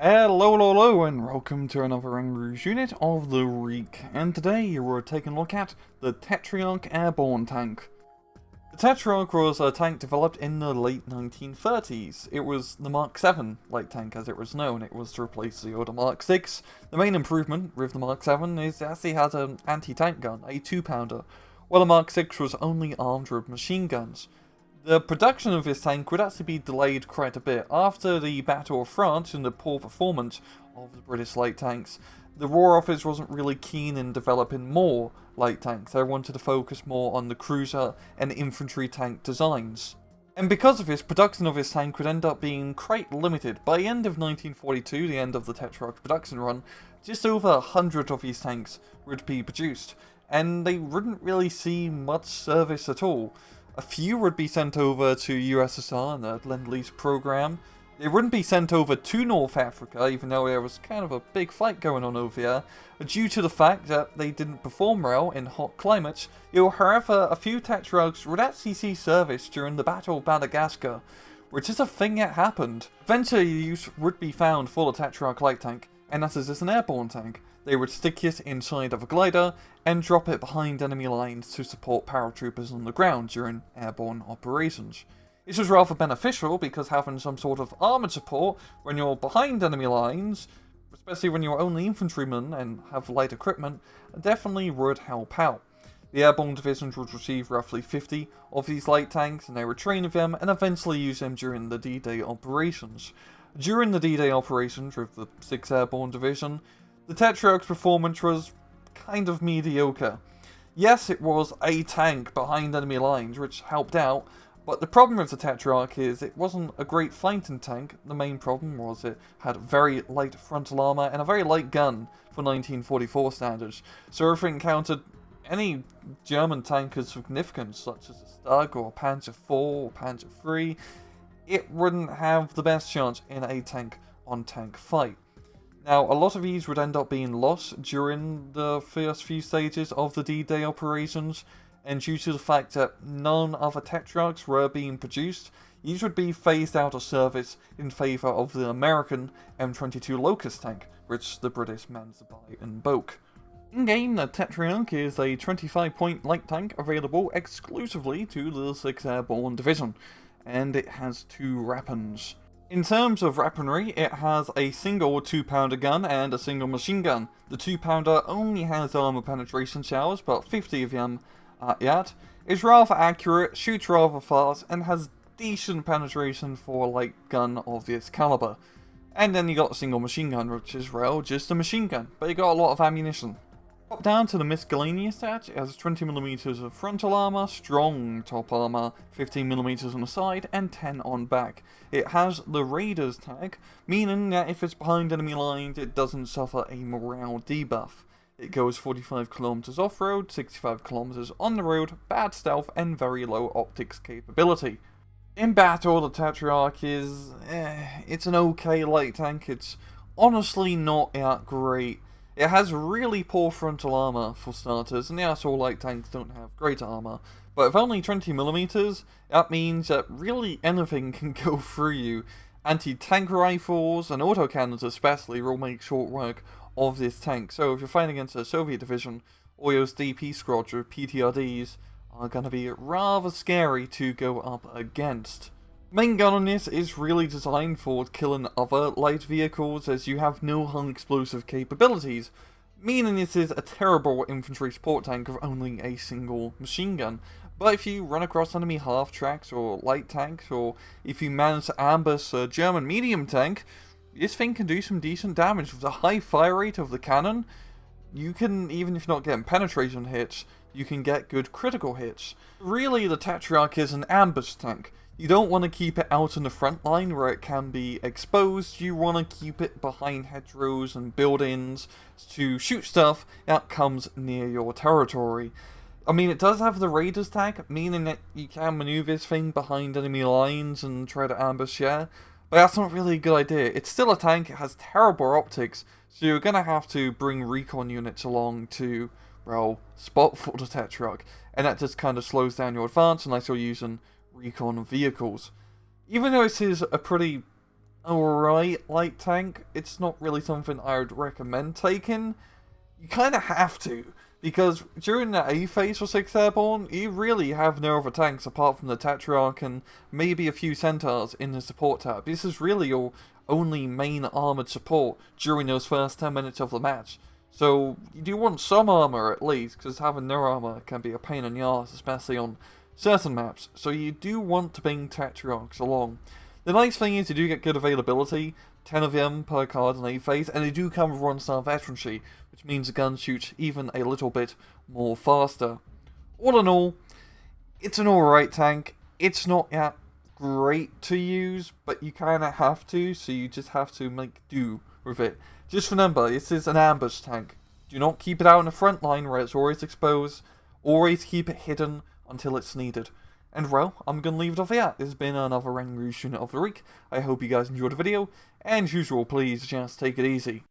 Hello, and welcome to another Rouge unit of the week. And today we're taking a look at the Tetrarch Airborne tank. The Tetrarch was a tank developed in the late 1930s. It was the Mark 7 light tank as it was known. It was to replace the older Mark 6. The main improvement with the Mark 7 is it actually had an anti-tank gun, a 2-pounder, while the Mark 6 was only armed with machine guns. The production of this tank would actually be delayed quite a bit. After the Battle of France and the poor performance of the British light tanks, the War Office wasn't really keen in developing more light tanks. They wanted to focus more on the cruiser and infantry tank designs. And because of this, production of this tank would end up being quite limited. By the end of 1942, the end of the Tetrarch production run, just over 100 of these tanks would be produced, and they wouldn't really see much service at all. A few would be sent over to USSR in the Lend-Lease program. They wouldn't be sent over to North Africa, even though there was kind of a big fight going on over there, due to the fact that they didn't perform well in hot climates. However, a few Tetrarchs would actually see service during the Battle of Madagascar, which is a thing that happened. Eventually, use would be found for the Tetrarch light tank, and that is as an airborne tank. They would stick it inside of a glider and drop it behind enemy lines to support paratroopers on the ground during airborne operations. This was rather beneficial because having some sort of armoured support when you're behind enemy lines, especially when you're only infantrymen and have light equipment, definitely would help out. The airborne divisions would receive roughly 50 of these light tanks, and they would train with them and eventually use them during the D-Day operations. During the D-Day operations with the 6th Airborne Division, the Tetrarch's performance was kind of mediocre. Yes, it was a tank behind enemy lines, which helped out, but the problem with the Tetrarch is it wasn't a great fighting tank. The main problem was it had very light frontal armour and a very light gun for 1944 standards, so if it encountered any German tank of significance, such as a Stug or a Panzer IV or Panzer III, it wouldn't have the best chance in a tank-on-tank fight. Now, a lot of these would end up being lost during the first few stages of the D-Day operations, and due to the fact that none other Tetrarchs were being produced, these would be phased out of service in favour of the American M22 Locust tank, which the British managed to buy in bulk. In-game, the Tetrarch is a 25-point light tank available exclusively to the 6th Airborne Division, and it has 2 weapons. In terms of weaponry, it has a single 2-pounder gun and a single machine gun. The 2-pounder only has armor penetration showers, but 50 of them at yet. It's rather accurate, shoots rather fast, and has decent penetration for a light gun of this caliber. And then you got a single machine gun, which is, well, just a machine gun, but you got a lot of ammunition. Pop down to the miscellaneous stats, it has 20mm of frontal armor, strong top armor, 15mm on the side, and 10 on back. It has the Raiders tag, meaning that if it's behind enemy lines, it doesn't suffer a morale debuff. It goes 45km off-road, 65km on the road, bad stealth, and very low optics capability. In battle, the Tetrarch is, it's an okay light tank. It's honestly not that great. It has really poor frontal armor for starters, and yes, all light tanks don't have great armor, but with only 20mm, that means that really anything can go through you. Anti-tank rifles and autocannons especially will make short work of this tank, so if you're fighting against a Soviet division, or those DP squads with PTRDs are going to be rather scary to go up against. Main gun on this is really designed for killing other light vehicles, as you have no hung explosive capabilities, meaning this is a terrible infantry support tank with only a single machine gun. But if you run across enemy half-tracks or light tanks, or if you manage to ambush a German medium tank, this thing can do some decent damage. With the high fire rate of the cannon, you can, even if you're not getting penetration hits, you can get good critical hits. Really, the Tetrarch is an ambush tank. You don't want to keep it out in the front line where it can be exposed. You want to keep it behind hedgerows and buildings to shoot stuff that comes near your territory. I mean, it does have the Raiders tag, meaning that you can maneuver this thing behind enemy lines and try to ambush, yeah. But that's not really a good idea. It's still a tank, it has terrible optics, so you're going to have to bring recon units along to, well, spot for the Tetrarch. And that just kind of slows down your advance unless you're using recon vehicles. Even though this is a pretty alright light tank. It's not really something I would recommend taking. You kind of have to, because during the A phase for 6 Airborne, you really have no other tanks apart from the Tetrarch and maybe a few Centaurs in the support tab. This is really your only main armoured support during those first 10 minutes of the match. So you do want some armour at least, because having no armour can be a pain in the arse, especially on certain maps. So you do want to bring Tetrarchs along. The nice thing is you do get good availability, 10 of them per card in A phase, and they do come with 1-star veterancy, which means the guns shoot even a little bit more faster. All in all, it's an alright tank. It's not that great to use, but you kind of have to, so you just have to make do with it. Just remember, this is an ambush tank. Do not keep it out in the front line where it's always exposed. Always keep it hidden until it's needed. And well, I'm going to leave it off here. This has been another Rouge unit of the week. I hope you guys enjoyed the video, and as usual, please just take it easy.